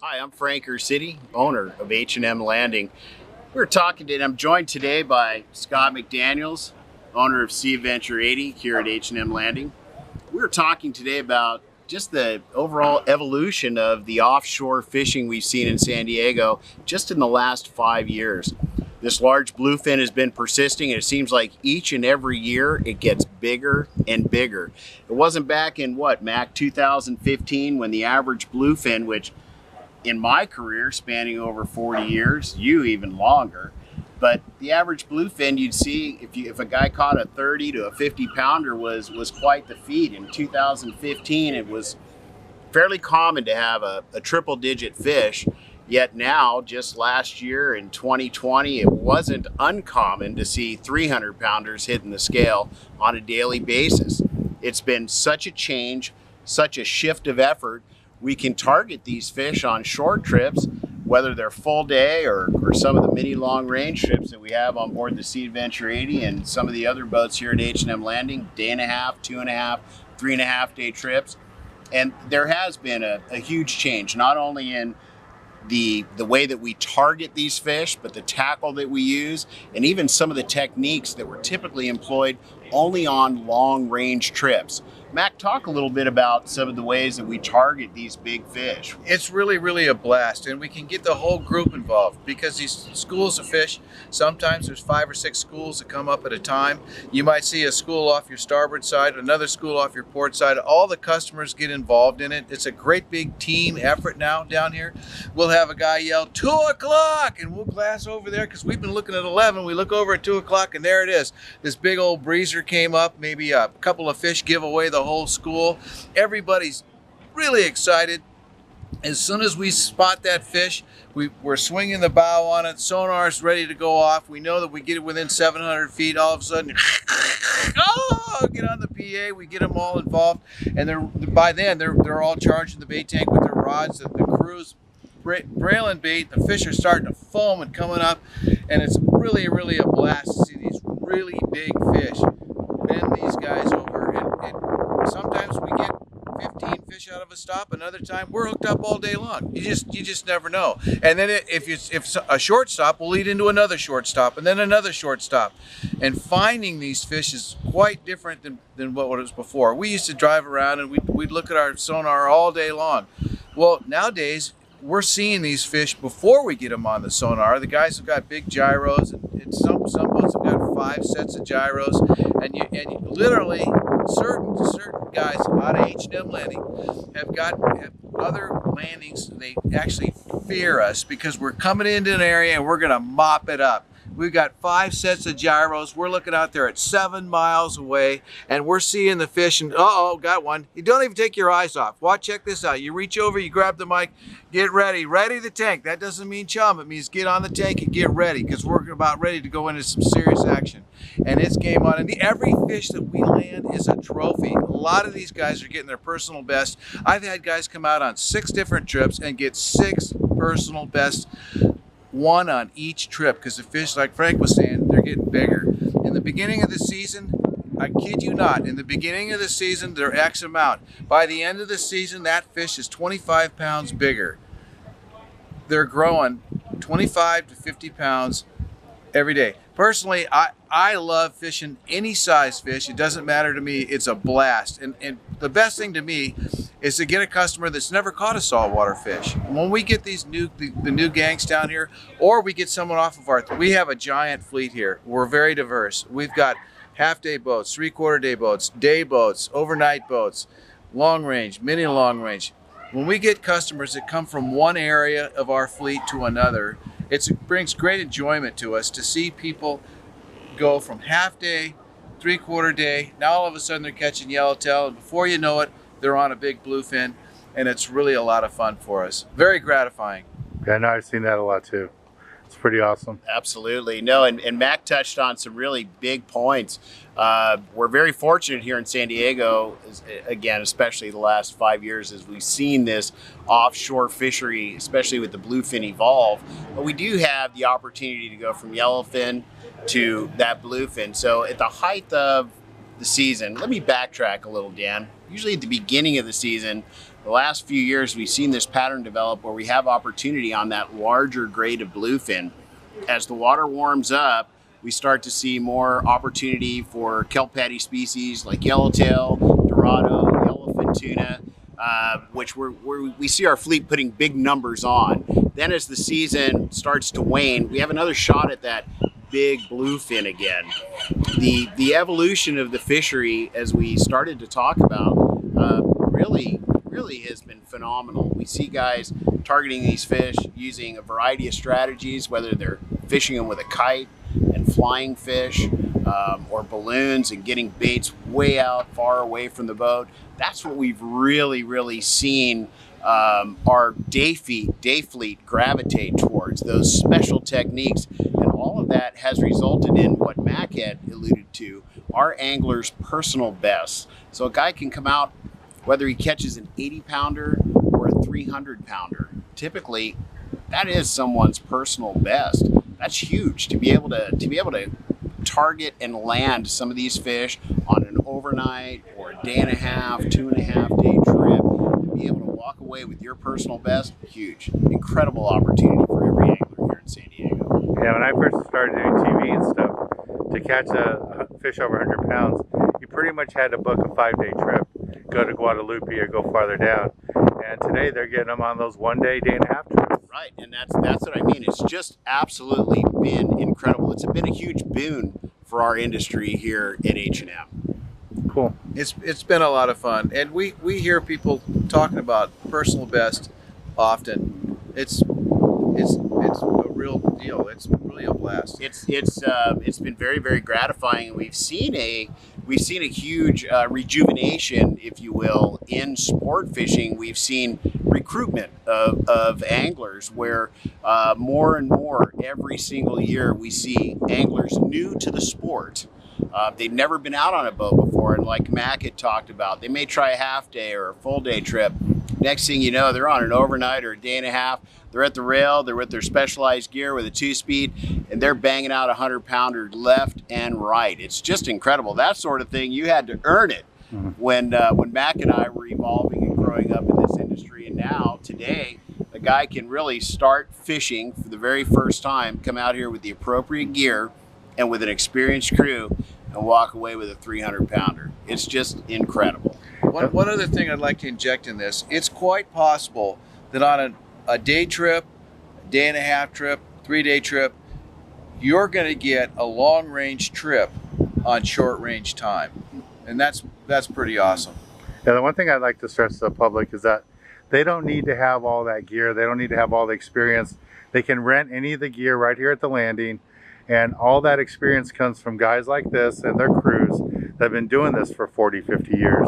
Hi, I'm Frank City, owner of H&M Landing. We're talking today, and I'm joined today by Scott McDaniels, owner of Sea Adventure 80 here at H&M Landing. We're talking today about just the overall evolution of the offshore fishing we've seen in San Diego just in the last 5 years. This large bluefin has been persisting, and it seems like each and every year it gets bigger and bigger. It wasn't back in Mac 2015 when the average bluefin, which in my career spanning over 40 years, you even longer, but the average bluefin you'd see if a guy caught a 30 to a 50 pounder was quite the feat. In 2015 it was fairly common to have a triple digit fish, yet now just last year in 2020 it wasn't uncommon to see 300 pounders hitting the scale on a daily basis. It's been such a change, such a shift of effort. We can target these fish on short trips, whether they're full day or some of the mini long range trips that we have on board the Sea Adventure 80 and some of the other boats here at H&M Landing, day and a half, 2.5, 3.5 day trips. And there has been a huge change, not only in the way that we target these fish, but the tackle that we use, and even some of the techniques that were typically employed only on long range trips. Mac, talk a little bit about some of the ways that we target these big fish. It's really a blast, and we can get the whole group involved because these schools of fish, sometimes there's 5 or 6 schools that come up at a time. You might see a school off your starboard side, another school off your port side. All the customers get involved in it. It's a great big team effort now down here. We'll have a guy yell 2 o'clock, and we'll glass over there because we've been looking at 11. We look over at 2 o'clock, and there it is. This big old breezer came up, maybe a couple of fish give away the whole school. Everybody's really excited. As soon as we spot that fish, we're swinging the bow on it. Sonar's ready to go off. We know that we get it within 700 feet. All of a sudden, oh, get on the PA. We get them all involved, and by then they're all charging the bait tank with their rods. The crew's brailing bait. The fish are starting to foam and coming up, and it's really a blast to see these really big fish bend these guys over. And sometimes we get 15 fish out of a stop. Another time we're hooked up all day long. You just never know. And then if a short stop will lead into another short stop, and then another short stop. And finding these fish is quite different than what it was before. We used to drive around and we'd look at our sonar all day long. Well, nowadays we're seeing these fish before we get them on the sonar. The guys have got big gyros, and some boats have got 5 sets of gyros, and you literally certain guys out of H&M Landing have other landings. They actually fear us because we're coming into an area and we're going to mop it up. We've got 5 sets of gyros. We're looking out there at 7 miles away, and we're seeing the fish, and got one. You don't even take your eyes off. Watch, check this out. You reach over, you grab the mic, get ready the tank. That doesn't mean chum. It means get on the tank and get ready, because we're about ready to go into some serious action. And it's game on. And every fish that we land is a trophy. A lot of these guys are getting their personal best. I've had guys come out on 6 different trips and get 6 personal bests, 1 on each trip, because the fish, like Frank was saying, they're getting bigger. In the beginning of the season, I kid you not, in the beginning of the season, they're X amount. By the end of the season, that fish is 25 pounds bigger. They're growing 25 to 50 pounds every day. Personally, I love fishing any size fish. It doesn't matter to me. It's a blast. And the best thing to me is to get a customer that's never caught a saltwater fish. When we get these the new gangs down here, or we get someone off of we have a giant fleet here. We're very diverse. We've got half-day boats, 3/4-day boats, overnight boats, long range, mini long range. When we get customers that come from one area of our fleet to another, it brings great enjoyment to us to see people go from half-day, 3/4 day, now all of a sudden they're catching yellowtail, and before you know it, they're on a big bluefin, and it's really a lot of fun for us. Very gratifying. Yeah, I know, I've seen that a lot too. It's pretty awesome. Absolutely. No, and Mac touched on some really big points. We're very fortunate here in San Diego, again, especially the last 5 years, as we've seen this offshore fishery, especially with the bluefin, evolve. But we do have the opportunity to go from yellowfin to that bluefin. So at the height of the season, let me backtrack a little, Dan. Usually at the beginning of the season, The last few years, we've seen this pattern develop where we have opportunity on that larger grade of bluefin. As the water warms up, we start to see more opportunity for kelp patty species like yellowtail, dorado, yellowfin tuna, which we see our fleet putting big numbers on. Then as the season starts to wane, we have another shot at that big bluefin again. The evolution of the fishery, as we started to talk about, really has been phenomenal. We see guys targeting these fish using a variety of strategies, whether they're fishing them with a kite and flying fish, or balloons and getting baits way out far away from the boat. That's what we've really seen our day fleet gravitate towards, those special techniques. And all of that has resulted in what Mac had alluded to, our anglers' personal best. So a guy can come out, whether he catches an 80-pounder or a 300-pounder, typically that is someone's personal best. That's huge to be able to target and land some of these fish on an overnight or a day and a half, 2.5 day trip. To be able to walk away with your personal best, huge, incredible opportunity for every angler here in San Diego. Yeah, when I first started doing TV and stuff, to catch a fish over 100 pounds, you pretty much had to book a 5-day trip, go to Guadalupe or go farther down. And today they're getting them on those 1-day, day-and-a-half trips. Right, and that's what I mean. It's just absolutely been incredible. It's been a huge boon for our industry here at H&M. Cool. It's been a lot of fun, and we hear people talking about personal best often. It's a real deal. It's really a blast. It's been very gratifying. We've seen a huge rejuvenation, if you will, in sport fishing. We've seen recruitment of anglers where more and more every single year we see anglers new to the sport. They've never been out on a boat before, and like Mac had talked about, they may try a half day or a full day trip. Next thing you know, they're on an overnight or a day and a half. They're at the rail, they're with their specialized gear with a 2-speed, and they're banging out a 100-pounder left and right. It's just incredible. That sort of thing, you had to earn it when Mac and I were evolving and growing up in this industry. And now, today, a guy can really start fishing for the very first time, come out here with the appropriate gear and with an experienced crew, and walk away with a 300-pounder. It's just incredible. One other thing I'd like to inject in this, it's quite possible that on a day trip, a day-and-a-half trip, 3-day trip, you're going to get a long-range trip on short-range time. And that's pretty awesome. Yeah, the one thing I'd like to stress to the public is that they don't need to have all that gear. They don't need to have all the experience. They can rent any of the gear right here at the landing. And all that experience comes from guys like this and their crews that have been doing this for 40, 50 years.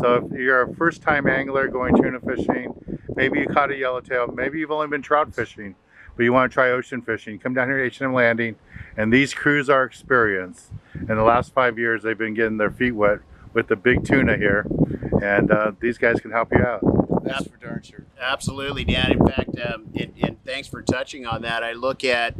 So if you're a first-time angler going tuna fishing, maybe you caught a yellowtail, maybe you've only been trout fishing, but you want to try ocean fishing, come down here to H&M Landing, and these crews are experienced. In the last 5 years, they've been getting their feet wet with the big tuna here, and these guys can help you out. That's for darn sure. Absolutely, Dan. In fact, and thanks for touching on that. I look at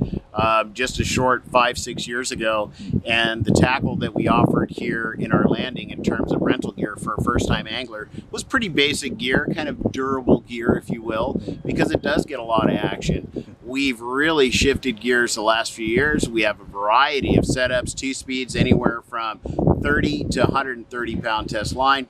just a short 5-6 years ago, and the tackle that we offered here in our landing in terms of rental gear for a first-time angler was pretty basic gear, kind of durable gear, if you will, because it does get a lot of action. We've really shifted gears the last few years. We have a variety of setups, 2-speeds, anywhere from 30 to 130-pound test line.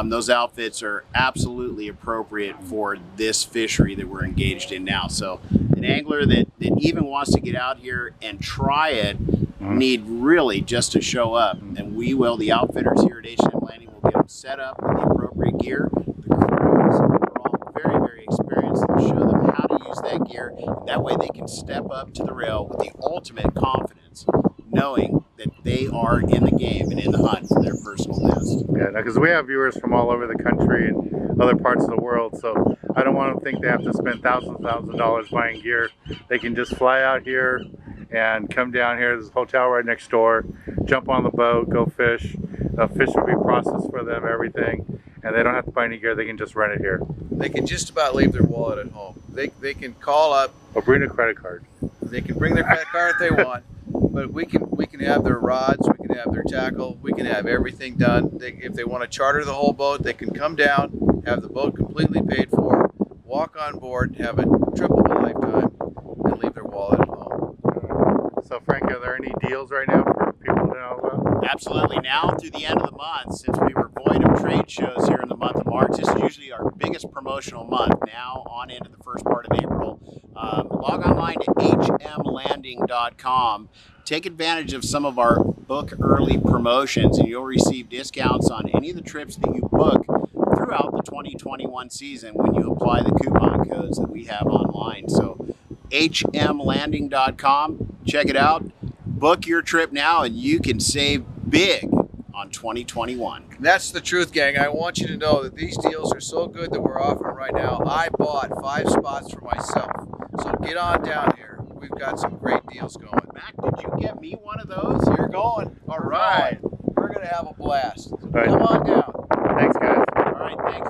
Those outfits are absolutely appropriate for this fishery that we're engaged in now. So an angler that even wants to get out here and try it need really just to show up, and we will. The outfitters here at H&M Landing will get them set up with the appropriate gear. The crews are all very experienced. They'll show them how to use that gear, and that way they can step up to the rail with the ultimate confidence, knowing that they are in the game and in the hunt for their personal best. Yeah, because we have viewers from all over the country and other parts of the world, so I don't want them to think they have to spend thousands of dollars buying gear. They can just fly out here and come down here. There's a hotel right next door, jump on the boat, go fish. The fish will be processed for them, everything, and they don't have to buy any gear. They can just rent it here. They can just about leave their wallet at home. They can call up. Or bring a credit card. They can bring their credit card if they want, but we can have their rods, we can have their tackle, we can have everything done. If they want to charter the whole boat, they can come down, have the boat completely paid for, walk on board, have a trip of a lifetime, and leave their wallet at home. So Frank, are there any deals right now for people to know about? Absolutely. Now through the end of the month, since we were void of trade shows here in the month of March, this is usually our biggest promotional month. Now on into the first part of April. Log online to hmlanding.com. Take advantage of some of our book early promotions, and you'll receive discounts on any of the trips that you book throughout the 2021 season when you apply the coupon codes that we have online. So hmlanding.com, check it out. Book your trip now and you can save big on 2021. That's the truth, gang. I want you to know that these deals are so good that we're offering right now. I bought 5 spots for myself. So get on down here. We've got some great deals going. Mac, did you get me one of those? You're going. All right. We're going to have a blast. So Right. come on down. Thanks, guys. All right, thanks.